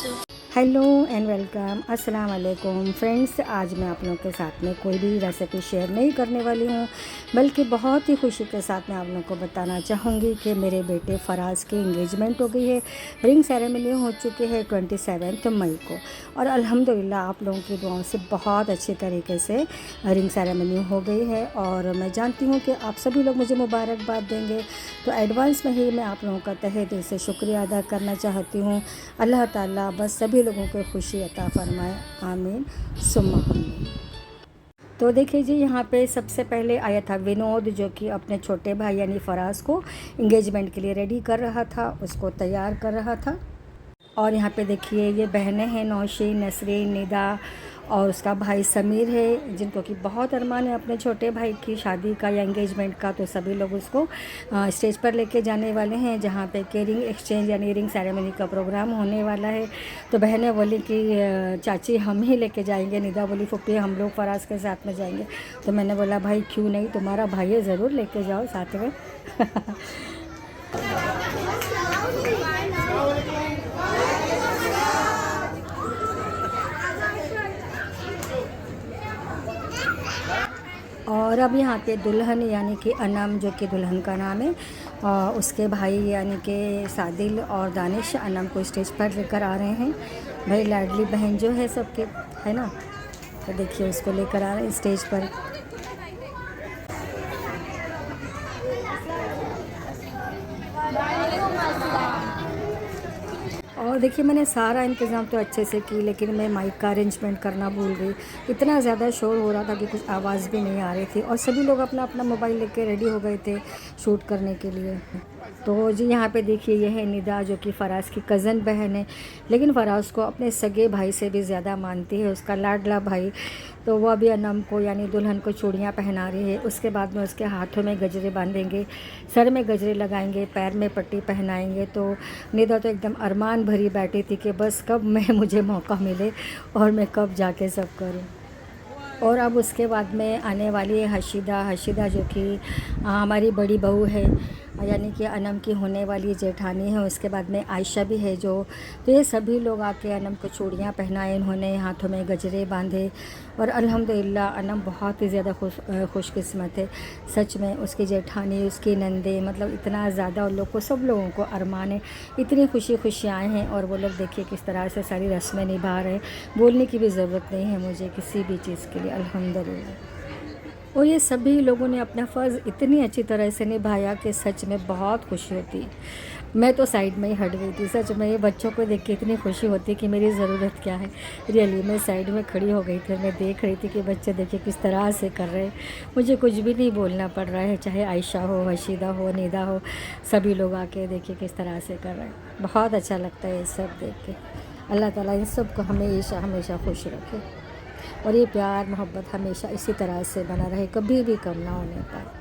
Hello and welcome, अस्सलाम वालेकुम friends. आज मैं आप लोगों के साथ में कोई भी रेसिपी शेयर नहीं करने वाली हूँ, बल्कि बहुत ही खुशी के साथ मैं आप लोगों को बताना चाहूँगी कि मेरे बेटे फराज की इंगेजमेंट हो गई है। रिंग सेरेमनी हो चुकी है 27 मई को, और अल्हम्दुलिल्लाह आप लोगों की दुआओं से बहुत अच्छे तरीके से रिंग सेरेमनी हो गई है। और मैं जानती हूँ कि आप सभी लोग मुझे मुबारकबाद देंगे, तो एडवांस में ही मैं आप लोगों का तहे दिल से शुक्रिया अदा करना चाहती हूँ। अल्लाह ताला बस सभी लोगों को खुशी अता फरमाए, आमीन सुम्मा आमीन। तो देखिए जी, यहाँ पे सबसे पहले आया था विनोद, जो कि अपने छोटे भाई यानी फराज को इंगेजमेंट के लिए रेडी कर रहा था, उसको तैयार कर रहा था। और यहाँ पे देखिए ये बहनें हैं, नौशीन, नसरीन, निदा और उसका भाई समीर है, जिनको कि बहुत अरमान है अपने छोटे भाई की शादी का या एंगेजमेंट का। तो सभी लोग उसको स्टेज पर लेके जाने वाले हैं, जहाँ पे के रिंग एक्सचेंज यानी रिंग सेरेमनी का प्रोग्राम होने वाला है। तो बहनें बोली कि चाची हम ही लेके जाएंगे, निदा बोली फुप्पी हम लोग फराज के साथ में जाएंगे। तो मैंने बोला भाई क्यों नहीं, तुम्हारा भाई है, ज़रूर लेके जाओ साथ में। और अब यहाँ पे दुल्हन यानी कि अनम, जो कि दुल्हन का नाम है, और उसके भाई यानी कि सादिल और दानिश अनम को स्टेज पर लेकर आ रहे हैं। भाई लाडली बहन जो है सबके, है ना। तो देखिए उसको लेकर आ रहे हैं स्टेज पर। और देखिए मैंने सारा इंतज़ाम तो अच्छे से की, लेकिन मैं माइक का अरेंजमेंट करना भूल गई। इतना ज़्यादा शोर हो रहा था कि कुछ आवाज़ भी नहीं आ रही थी, और सभी लोग अपना अपना मोबाइल लेके रेडी हो गए थे शूट करने के लिए। तो जी यहाँ पे देखिए ये है निदा, जो कि फ़राज की कज़न बहन है, लेकिन फ़राज को अपने सगे भाई से भी ज़्यादा मानती है, उसका लाडला भाई। तो वह भी अनम को यानी दुल्हन को चूड़ियाँ पहना रही है। उसके बाद में उसके हाथों में गजरे बांधेंगे, सर में गजरे लगाएंगे, पैर में पट्टी पहनाएंगे। तो निदा तो एकदम अरमान भरी बैठी थी कि बस कब मुझे मौका मिले और मैं कब जाके सब करूं। और अब उसके बाद में आने वाली है हशीदा, जो कि हमारी बड़ी बहू है, यानी कि अनम की होने वाली जेठानी है। उसके बाद में आयशा भी है जो। तो ये सभी लोग आके अनम को चूड़ियाँ पहनाए, इन्होंने हाथों में गजरे बांधे। और अल्हम्दुलिल्लाह अनम बहुत ही ज़्यादा खुशकिस्मत है सच में। उसकी जेठानी, उसकी नंदे, मतलब इतना ज़्यादा उन लोग को, सब लोगों को अरमान है। इतनी खुशी आए हैं, और वो लोग देखिए किस तरह से सारी रस्में निभा रहे हैं। बोलने की भी ज़रूरत नहीं है मुझे किसी भी चीज़ के लिए, अल्हम्दुलिल्लाह। और ये सभी लोगों ने अपना फ़र्ज़ इतनी अच्छी तरह से निभाया कि सच में बहुत खुशी होती। मैं तो साइड में ही हट गई थी, सच में। ये बच्चों को देख के इतनी खुशी होती कि मेरी ज़रूरत क्या है। रियली मैं साइड में खड़ी हो गई थी, मैं देख रही थी कि बच्चे देखिए किस तरह से कर रहे हैं। मुझे कुछ भी नहीं बोलना पड़ रहा है, चाहे आयशा हो, हशीदा हो, निदा हो, सभी लोग आके देखिए किस तरह से कर रहे हैं। बहुत अच्छा लगता है ये सब देख के। अल्लाह ताला इन सब को हमेशा हमेशा खुश रखे, और ये प्यार मोहब्बत हमेशा इसी तरह से बना रहे, कभी भी कम ना होने पाए।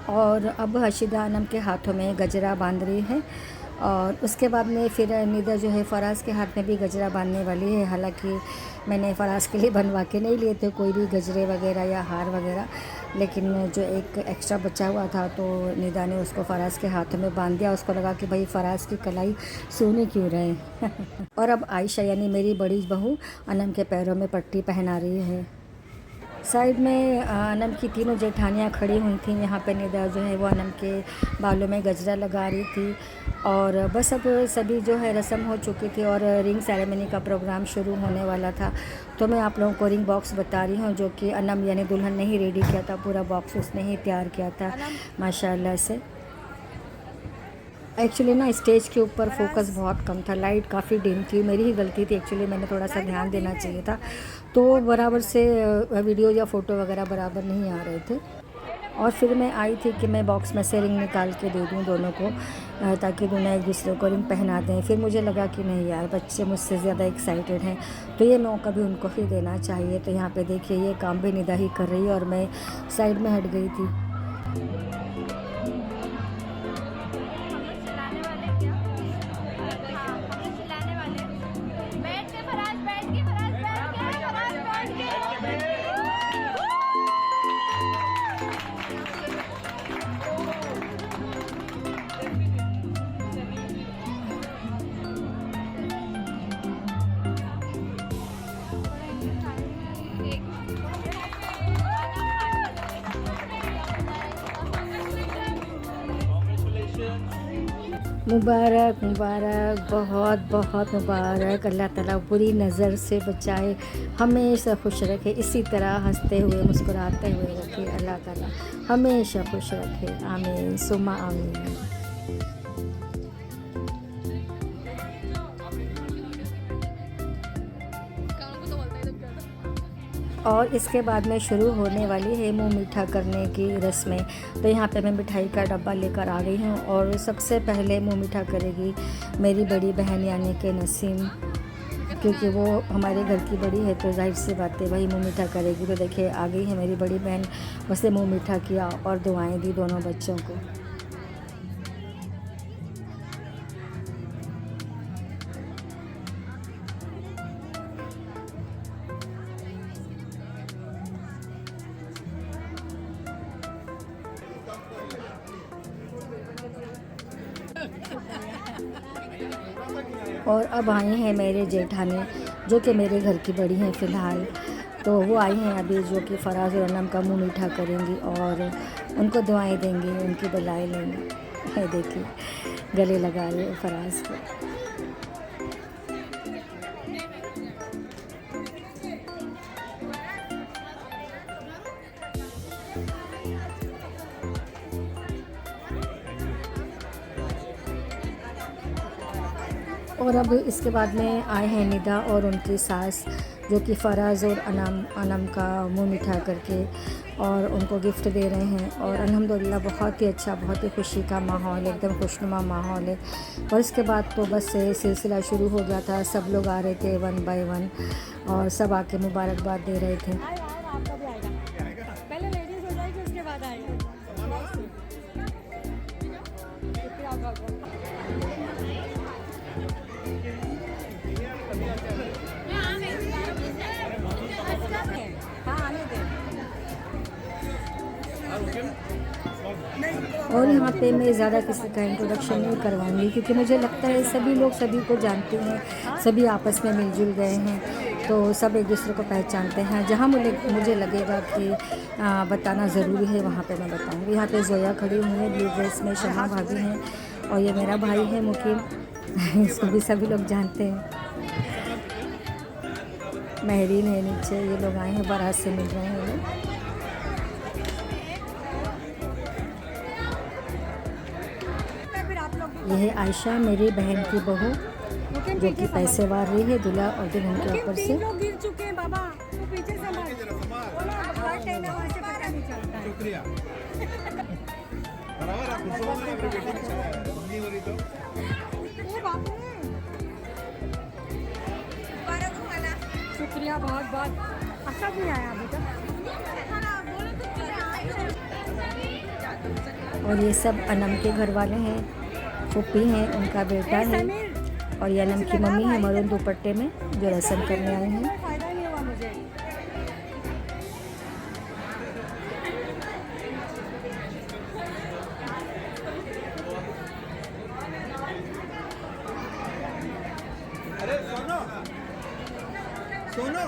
और अब हशीदा अनम के हाथों में गजरा बांध रही है, और उसके बाद में फिर निदा जो है फ़राज के हाथ में भी गजरा बांधने वाली है। हालांकि मैंने फ़राज के लिए बनवा के नहीं लिए थे कोई भी गजरे वगैरह या हार वगैरह, लेकिन जो एक एक्स्ट्रा बचा हुआ था तो निदा ने उसको फ़राज के हाथों में बांध दिया। उसको लगा कि भाई फ़राज की कलाई सोने क्यों रहे। और अब आयशा यानी मेरी बड़ी बहू अनम के पैरों में पट्टी पहना रही है। साइड में अनम की तीनों जेठानियाँ खड़ी हुई थी। यहाँ पे निदा जो है वो अनम के बालों में गजरा लगा रही थी। और बस अब सभी जो है रस्म हो चुकी थी, और रिंग सेरेमनी का प्रोग्राम शुरू होने वाला था। तो मैं आप लोगों को रिंग बॉक्स बता रही हूँ, जो कि अनम यानी दुल्हन ने ही रेडी किया था। पूरा बॉक्स उसने ही तैयार किया था माशाल्लाह से। एक्चुअली ना स्टेज के ऊपर फोकस बहुत कम था, लाइट काफ़ी डिम थी, मेरी ही गलती थी एक्चुअली। मैंने थोड़ा सा ध्यान देना चाहिए था, तो बराबर से वीडियो या फ़ोटो वगैरह बराबर नहीं आ रहे थे। और फिर मैं आई थी कि मैं बॉक्स में से रिंग निकाल के दे दूँ दोनों को, ताकि दोनों एक दूसरे को रिंग पहना दें। फिर मुझे लगा कि नहीं यार, बच्चे मुझसे ज़्यादा एक्साइटेड हैं, तो ये मौका भी उनको ही देना चाहिए। तो यहाँ पे देखिए ये काम भी निदा ही कर रही है, और मैं साइड में हट गई थी। मुबारक मुबारक, बहुत बहुत मुबारक। अल्लाह ताला बुरी नज़र से बचाए, हमेशा खुश रखे, इसी तरह हंसते हुए मुस्कुराते हुए रखे। अल्लाह ताला हमेशा खुश रखे, आमीन सुम्मा आमीन। और इसके बाद में शुरू होने वाली है मुंह मीठा करने की रस्में। तो यहाँ पे मैं मिठाई का डब्बा लेकर आ गई हूँ और सबसे पहले मुंह मीठा करेगी मेरी बड़ी बहन यानी कि नसीम, क्योंकि वो हमारे घर की बड़ी है तो जाहिर सी बात है वही मुंह मीठा करेगी। तो देखिए आ गई है मेरी बड़ी बहन, उसने मुंह मीठा किया और दुआएं दी दोनों बच्चों को। और अब आए हैं मेरे जेठानी जो कि मेरे घर की बड़ी हैं फ़िलहाल। तो वो आई हैं अभी, जो कि फराज और अनम का मुंह मीठा करेंगी और उनको दुआएं देंगी, उनकी बलाएँ लेंगी। ये देखिए गले लगा रहे फराज को। और अब इसके बाद में आए हैं निदा और उनकी सास, जो कि फ़राज़ और अनम का मुंह मीठा करके और उनको गिफ्ट दे रहे हैं। और अल्हम्दुलिल्लाह बहुत ही अच्छा, बहुत ही खुशी का माहौल, एकदम खुशनुमा माहौल है। और इसके बाद तो बस सिलसिला शुरू हो गया था, सब लोग आ रहे थे वन बाय वन और सब आके मुबारकबाद दे रहे थे। पहले लेडीज हो जाएगी उसके बाद आएगा। और यहाँ पे मैं ज़्यादा किसी का इंट्रोडक्शन नहीं करवाऊँगी, क्योंकि मुझे लगता है सभी लोग सभी को जानते हैं, सभी आपस में मिलजुल गए हैं तो सब एक दूसरे को पहचानते हैं। जहाँ मुझे लगेगा कि बताना ज़रूरी है वहाँ पे मैं बताऊँगी। यहाँ पे जोया खड़ी हुई है ब्लू ड्रेस में, शमा भाभी हैं और ये मेरा भाई है मुकीम इसको भी सभी लोग जानते हैं। महरीन है नीचे, ये लोग आए हैं बारात से मिल रहे हैं लोग। यह है आयशा मेरी बहन की बहू, जो कि पैसे वार रही है दूल्हा और दुल्हन के ऊपर से। लोग गिर चुके हैं बाबा, तो पीछे संभाल। हार्ट है ना, वैसे पता नहीं चलता है। शुक्रिया। बराबर आप खुश हो गए, अपनी बेटी की मम्मी हो रही तो। ओ बाप रे, शुक्रिया बहुत बहुत। अच्छा भी आया अभी तक। और ये सब अनम के घर वाले हैं, फूफी हैं, उनका बेटा है और ये अनम की मम्मी है मरून दुपट्टे में, जो रस्म करने आए हैं। फायदा नहीं हुआ मुझे। अरे सोनो, सोनो।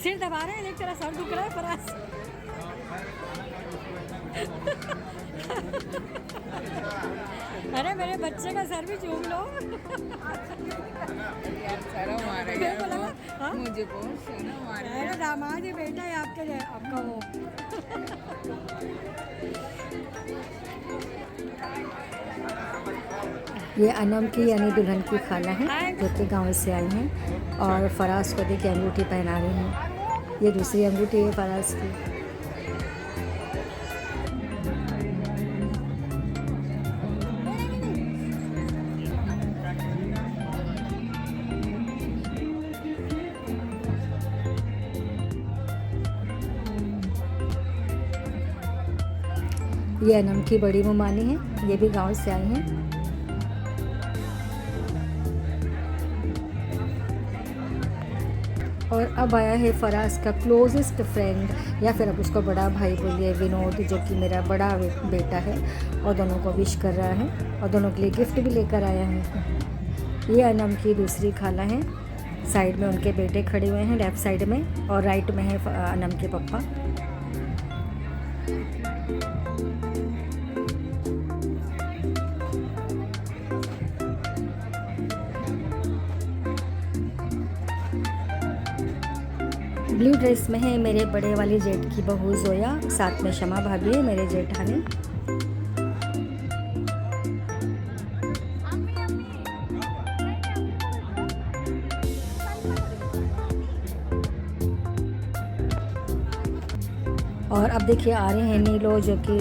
सिर दबा रहे हैं, एक तरह सर दुख रहा है फराज। अरे मेरे बच्चे का सर भी चूम लो। शर्म आ रही मेरे को लगा, है हाँ? मुझे बहुत शर्म आ रही है। अरे दामाद ही बेटा है आपका वो। ये अनम की यानी दुल्हन की खाला है, जो कि गांव से आई हैं और फराज को देखिए अंगूठी पहना रही हैं। ये दूसरी अंगूठी है फराज की। ये अनम की बड़ी मुमानी है, ये भी गांव से आई हैं। और अब आया है फराज का क्लोजेस्ट फ्रेंड, या फिर अब उसको बड़ा भाई बोलिए, विनोद, जो कि मेरा बड़ा बेटा है और दोनों को विश कर रहा है और दोनों के लिए गिफ्ट भी लेकर आया है। ये अनम की दूसरी खाला है, साइड में उनके बेटे खड़े हुए हैं लेफ़्ट साइड में, और राइट में है अनम के पापा। ब्लू ड्रेस में है मेरे बड़े वाली जेठ की बहू जोया, साथ में शमा भाभी है मेरे जेठानी। और अब देखिए आ रहे हैं नीलो, जो कि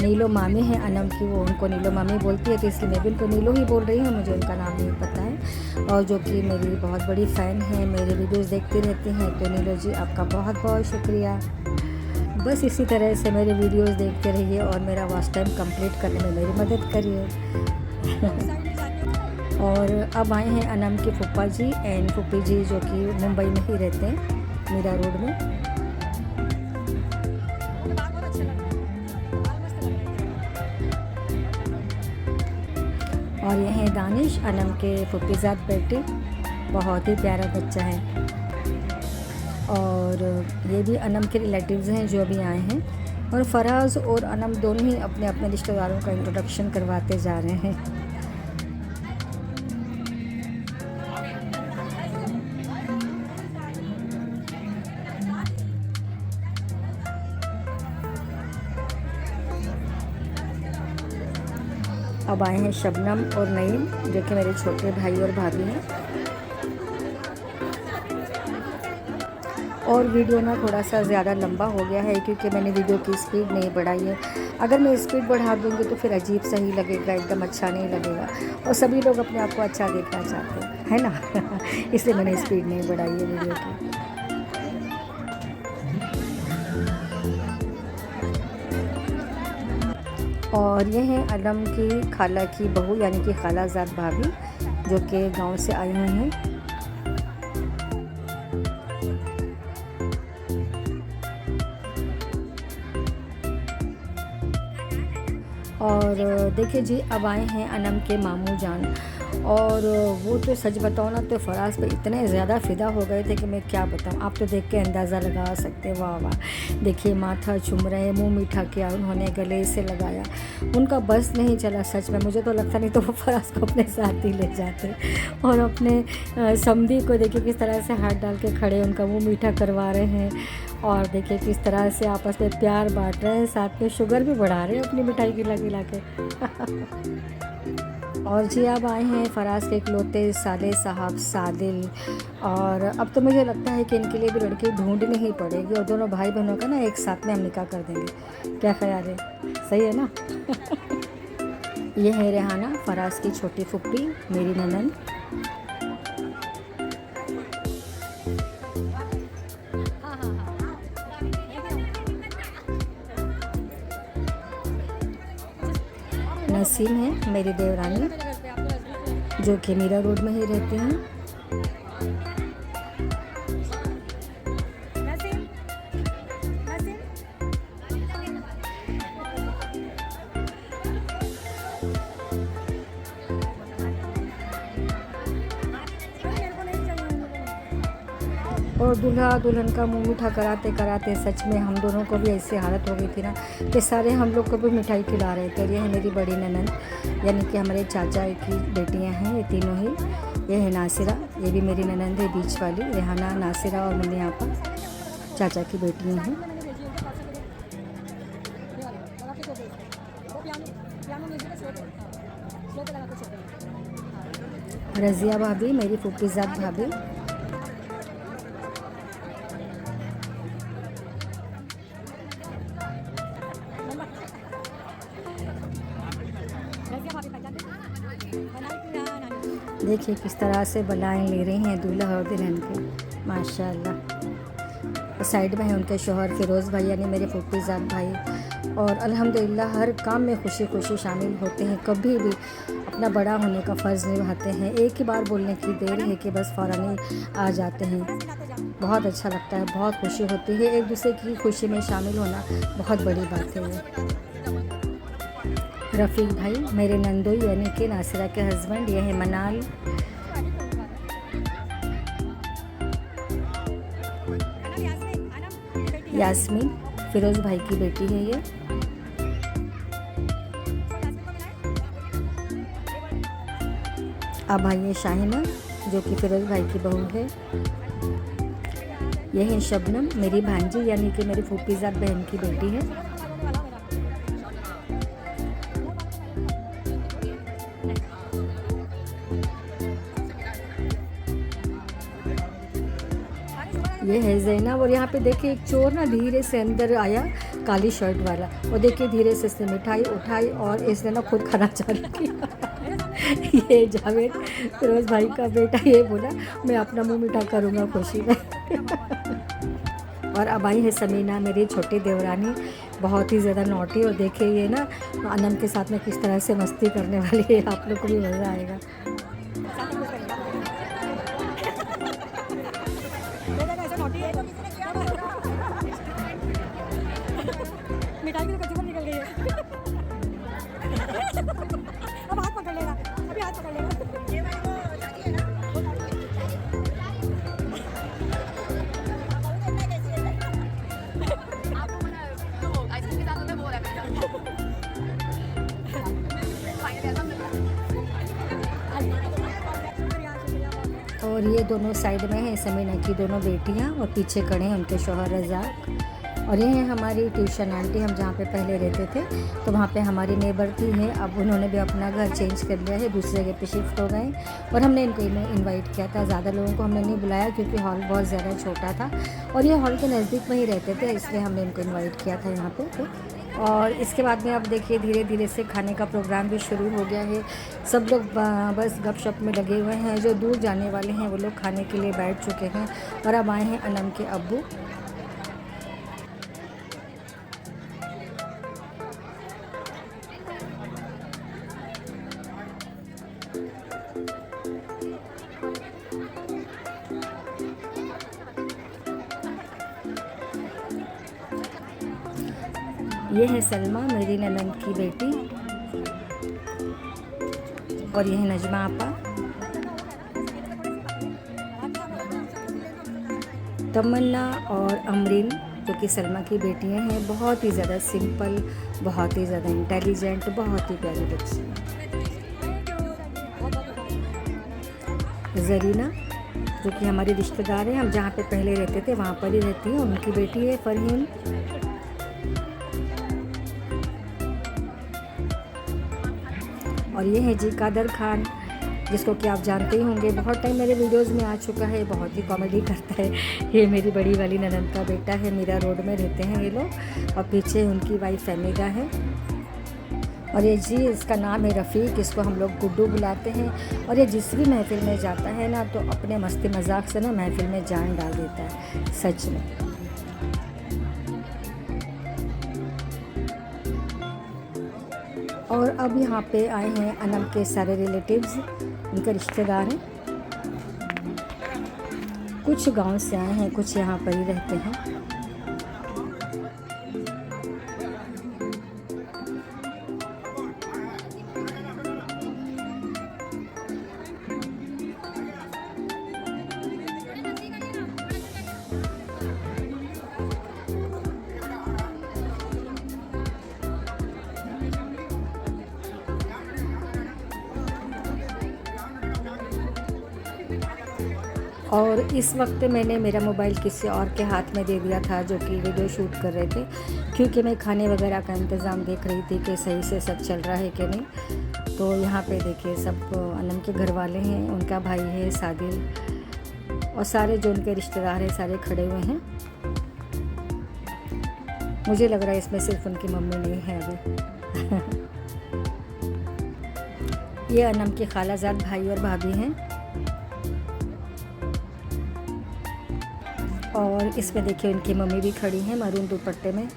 नीलो मामी है अनम की, वो उनको नीलो मामी बोलती है, तो इसलिए मैं भी उनको नीलो ही बोल रही हूँ, मुझे उनका नाम नहीं पता है। और जो कि मेरी बहुत बड़ी फ़ैन है, मेरे वीडियोस देखती रहती हैं, तो नीलो जी आपका बहुत बहुत शुक्रिया। बस इसी तरह से मेरे वीडियोस देखते रहिए और मेरा वॉच टाइम कंप्लीट करने में मेरी मदद करिए। और अब आए हैं अनम के फूफा जी एंड फूफी जी, जो कि मुंबई में ही रहते हैं, मीरा रोड में। और ये हैं दानिश, अनम के फुफीज़ाद बेटे, बहुत ही प्यारा बच्चा है। और ये भी अनम के रिलेटिव्स हैं जो अभी आए हैं। और फराज और अनम दोनों ही अपने अपने रिश्तेदारों का इंट्रोडक्शन करवाते जा रहे हैं। अब आए हैं शबनम और नईम, जो कि मेरे छोटे भाई और भाभी हैं। और वीडियो ना थोड़ा सा ज़्यादा लंबा हो गया है, क्योंकि मैंने वीडियो की स्पीड नहीं बढ़ाई है। अगर मैं स्पीड बढ़ा दूँगी तो फिर अजीब सा ही लगेगा, एकदम अच्छा नहीं लगेगा। और सभी लोग अपने आप को अच्छा देखना चाहते हैं, है ना। इसलिए मैंने स्पीड नहीं बढ़ाई है वीडियो की। और ये हैं अनम की खाला की बहू, यानी कि खालाजाद भाभी, जो कि गांव से आई हुई हैं। और देखिए जी, अब आए हैं अनम के मामू जान। और वो तो सच बताओ ना, तो फराज पे इतने ज़्यादा फ़िदा हो गए थे कि मैं क्या बताऊँ। आप तो देख के अंदाज़ा लगा सकते, वाह वाह। देखिए माथा चूम रहे, मुंह मीठा किया उन्होंने, गले से लगाया, उनका बस नहीं चला सच में। मुझे तो लगता नहीं तो वो फराज को अपने साथ ही ले जाते। और अपने समधी को देखिए किस तरह से हाथ डाल के खड़े, उनका मुँह मीठा करवा रहे हैं। और देखिए किस तरह से आपस में प्यार बांट रहे हैं, साथ में शुगर भी बढ़ा रहे हैं अपनी मिठाई खिला के। और जी अब आए हैं फराज के इकलौते साले साहब सादिल। और अब तो मुझे लगता है कि इनके लिए भी लड़की ढूंढनी ही पड़ेगी, और दोनों भाई बहनों का ना एक साथ में हम निकाह कर देंगे। क्या ख्याल है, सही है ना। ये है रेहाना, फराज की छोटी फुप्पी, मेरी ननन। नसीम है मेरी देवरानी, जो कि मीरा रोड में ही रहती हैं। और दूल्हा दुल्हन का मुंह मीठा कराते कराते सच में हम दोनों को भी ऐसी हालत हो गई थी ना कि सारे हम लोग को भी मिठाई खिला रहे थे। ये है मेरी बड़ी ननन, यानी कि हमारे चाचा की बेटियां हैं ये तीनों ही। ये है नासिरा, ये भी मेरी ननंद है बीच वाली। रेहाना, नासिरा और मुन्नी आपा चाचा की बेटियां हैं। रज़िया भाभी मेरी फूफीज़ाद भाभी। देखिए किस तरह से बलाएं ले रही हैं दूल्हा और दुल्हन के, माशाल्लाह। साइड में है उनके शौहर फिरोज़ भाई, यानी मेरे फूफीज़ाद भाई। और अल्हम्दुलिल्लाह हर काम में खुशी खुशी शामिल होते हैं, कभी भी अपना बड़ा होने का फ़र्ज़ निभाते हैं। एक ही बार बोलने की देर है कि बस फ़ौरन ही आ जाते हैं। बहुत अच्छा लगता है, बहुत खुशी होती है। एक दूसरे की खुशी में शामिल होना बहुत बड़ी बात है ये। रफ़ीक भाई मेरे नंदोई, यानी कि नासिरा के हस्बैंड। ये है मनाल। यास्मीन फिरोज़ भाई की बेटी है ये। अब भाई है शाहिना, जो कि फिरोज़ भाई की बहू है। ये है शबनम, मेरी भांजी यानी कि मेरी फूफीज़ाद बहन की बेटी है। ये है ज़ैनब। और यहाँ पे देखिए एक चोर ना धीरे से अंदर आया, काली शर्ट वाला, और देखिए धीरे से इसने मिठाई उठाई और इसने ना खुद खाना चालू किया। ये जावेद फिरोज भाई का बेटा ये बोला मैं अपना मुंह मीठा करूँगा खुशी में। और अब आई है समीना, मेरी छोटी देवरानी, बहुत ही ज़्यादा नॉटी। और देखिए ये ना अनम के साथ में किस तरह से मस्ती करने वाली है, आप लोग को भी मज़ा आएगा। मिठाई की तो कच्ची निकल गई है। अब हाथ पकड़ लेगा, अभी हाथ पकड़ लेगा। और ये दोनों साइड में है समीना की दोनों बेटियां, और पीछे खड़े हैं उनके शौहर रज़ाक। और ये है हमारी ट्यूशन आंटी, हम जहाँ पे पहले रहते थे तो वहाँ पे हमारी नेबर थी है, अब उन्होंने भी अपना घर चेंज कर लिया है, दूसरी जगह पे शिफ्ट हो गए। और हमने इनको इनवाइट किया था, ज़्यादा लोगों को हमने नहीं बुलाया क्योंकि हॉल बहुत ज़्यादा छोटा था और ये हॉल के नज़दीक में ही रहते थे, इसलिए हमने इनको इन्वाइट किया था यहाँ पर। और इसके बाद में अब देखिए धीरे धीरे से खाने का प्रोग्राम भी शुरू हो गया है। सब लोग बस गपशप में लगे हुए हैं, जो दूर जाने वाले हैं वो लोग खाने के लिए बैठ चुके हैं। और अब आए हैं अनम के अब्बू। ये है सलमा, मेरी ननंद की बेटी, और ये है नजमा आपा। तमन्ना और अमरीन जो कि सलमा की बेटियां हैं, बहुत ही ज़्यादा सिंपल, बहुत ही ज़्यादा इंटेलिजेंट, बहुत ही प्यारी बच्ची। जरीना जो कि हमारी रिश्तेदार हैं, हम जहाँ पे पहले रहते थे वहाँ पर ही रहती हैं, उनकी बेटी है फरहीन। और ये है जी कादर खान, जिसको कि आप जानते ही होंगे, बहुत टाइम मेरे वीडियोस में आ चुका है, बहुत ही कॉमेडी करता है। ये मेरी बड़ी वाली ननंद का बेटा है, मीरा रोड में रहते हैं ये लोग, और पीछे उनकी वाइफ फैमिगा है। और ये जी इसका नाम है रफ़ीक, इसको हम लोग गुड्डू बुलाते हैं। और ये जिस भी महफ़िल में जाता है ना तो अपने मस्ती मजाक से ना महफ़िल में जान डाल देता है, सच में। और अब यहाँ पे आए हैं अनम के सारे रिलेटिव्स, उनके रिश्तेदार हैं, कुछ गांव से आए हैं, कुछ यहाँ पर ही रहते हैं। और इस वक्त मैंने मेरा मोबाइल किसी और के हाथ में दे दिया था जो कि वीडियो शूट कर रहे थे, क्योंकि मैं खाने वगैरह का इंतज़ाम देख रही थी कि सही से सब चल रहा है कि नहीं। तो यहाँ पे देखिए सब अनम के घर वाले हैं, उनका भाई है सादिल, और सारे जो उनके रिश्तेदार हैं सारे खड़े हुए हैं। मुझे लग रहा है इसमें सिर्फ उनकी मम्मी नहीं है अभी। ये अनम के खालाजाद भाई और भाभी हैं। और इसमें देखिए उनकी मम्मी भी खड़ी हैं मरून दुपट्टे में।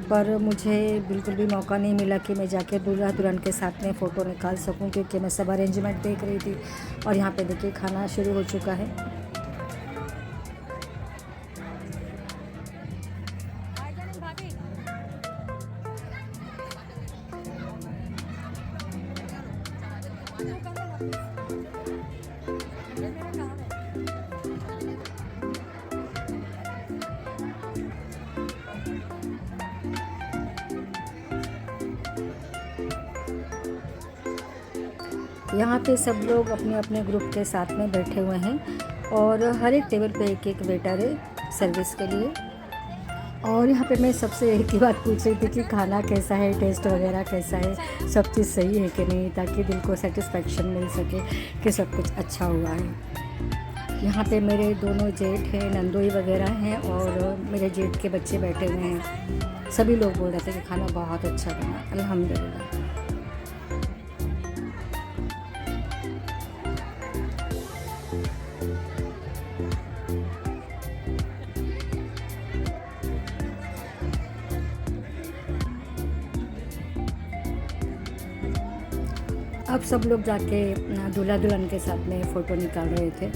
पर मुझे बिल्कुल भी मौका नहीं मिला कि मैं जाके दूल्हा दुल्हन के साथ में फ़ोटो निकाल सकूं, क्योंकि मैं सब अरेंजमेंट देख रही थी। और यहाँ पे देखिए खाना शुरू हो चुका है। यहाँ पे सब लोग अपने अपने ग्रुप के साथ में बैठे हुए हैं और हर एक टेबल पे एक एक वेटर है सर्विस के लिए। और यहाँ पे मैं सबसे एक ही बात पूछ रही थी कि खाना कैसा है, टेस्ट वगैरह कैसा है, सब चीज़ सही है कि नहीं, ताकि दिल को सेटिस्फेक्शन मिल सके कि सब कुछ अच्छा हुआ है। यहाँ पे मेरे दोनों जेठ हैं, नंदोई वगैरह हैं और मेरे जेठ के बच्चे बैठे हुए हैं। सभी लोग बोल रहे थे कि खाना बहुत अच्छा बना, अल्हम्दुलिल्लाह। अब सब लोग जाके दूल्हा दुल्हन के साथ में फ़ोटो निकाल रहे थे।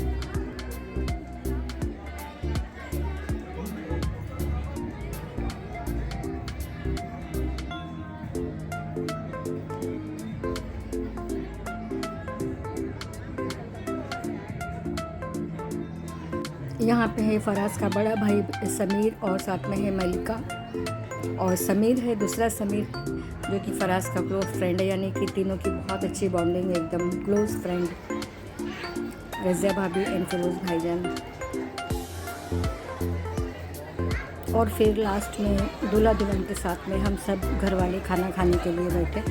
यहाँ पे है फराज का बड़ा भाई समीर और साथ में है मलिका, और समीर है दूसरा समीर जो कि फराज का क्लोज फ्रेंड है, यानी कि तीनों की बहुत अच्छी बॉन्डिंग है, एकदम क्लोज फ्रेंड। रज़िया भाभी एंड फिरोज़ भाईजान। और फिर लास्ट में दूल्हा दुल्हन के साथ में हम सब घर वाले खाना खाने के लिए बैठे।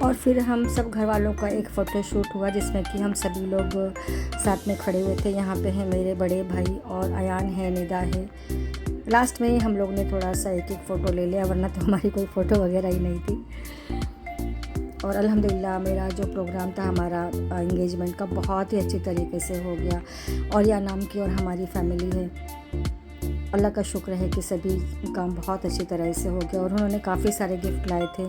और फिर हम सब घर वालों का एक फ़ोटो शूट हुआ जिसमें कि हम सभी लोग साथ में खड़े हुए थे। यहाँ पे हैं मेरे बड़े भाई और अयान है, निदा है। लास्ट में ही हम लोग ने थोड़ा सा एक एक फ़ोटो ले लिया, वरना तो हमारी कोई फ़ोटो वगैरह ही नहीं थी। और अल्हम्दुलिल्लाह मेरा जो प्रोग्राम था हमारा एंगेजमेंट का बहुत ही अच्छी तरीके से हो गया। और यह नाम की और हमारी फैमिली है, अल्लाह का शुक्र है कि सभी काम बहुत अच्छी तरह से हो गया। और उन्होंने काफ़ी सारे गिफ्ट लाए थे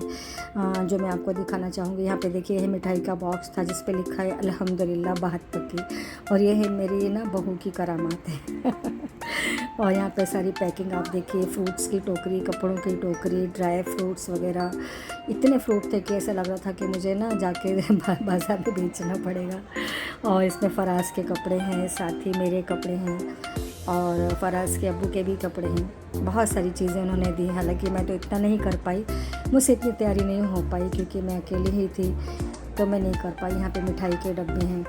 जो मैं आपको दिखाना चाहूँगी। यहाँ पे देखिए ये मिठाई का बॉक्स था जिस पे लिखा है अल्हम्दुलिल्लाह बात पक्की, और ये है मेरी ना बहू की करामात है। और यहाँ पे सारी पैकिंग आप देखिए, फ्रूट्स की टोकरी, कपड़ों की टोकरी, ड्राई फ्रूट्स वगैरह, इतने फ्रूट थे कि ऐसा लग रहा था कि मुझे ना जाके बाज़ार में बेचना पड़ेगा। और इसमें फराज के कपड़े हैं, साथ ही मेरे कपड़े हैं और फराज के अब्बू के भी कपड़े हैं। बहुत सारी चीज़ें उन्होंने दी, हालांकि मैं तो इतना नहीं कर पाई, मुझसे इतनी तैयारी नहीं हो पाई क्योंकि मैं अकेली ही थी, तो मैं नहीं कर पाई। यहाँ पे मिठाई के डब्बे हैं।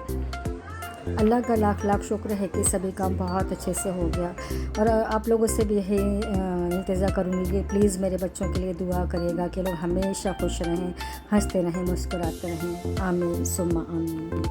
अल्लाह का लाख लाख शुक्र है कि सभी काम बहुत अच्छे से हो गया। और आप लोगों से भी यही इंतज़ा करूँगी कि प्लीज़ मेरे बच्चों के लिए दुआ करिएगा कि लोग हमेशा खुश रहें, हंसते रहें, मुस्कुराते रहें। आमीन सुम्मा आमीन।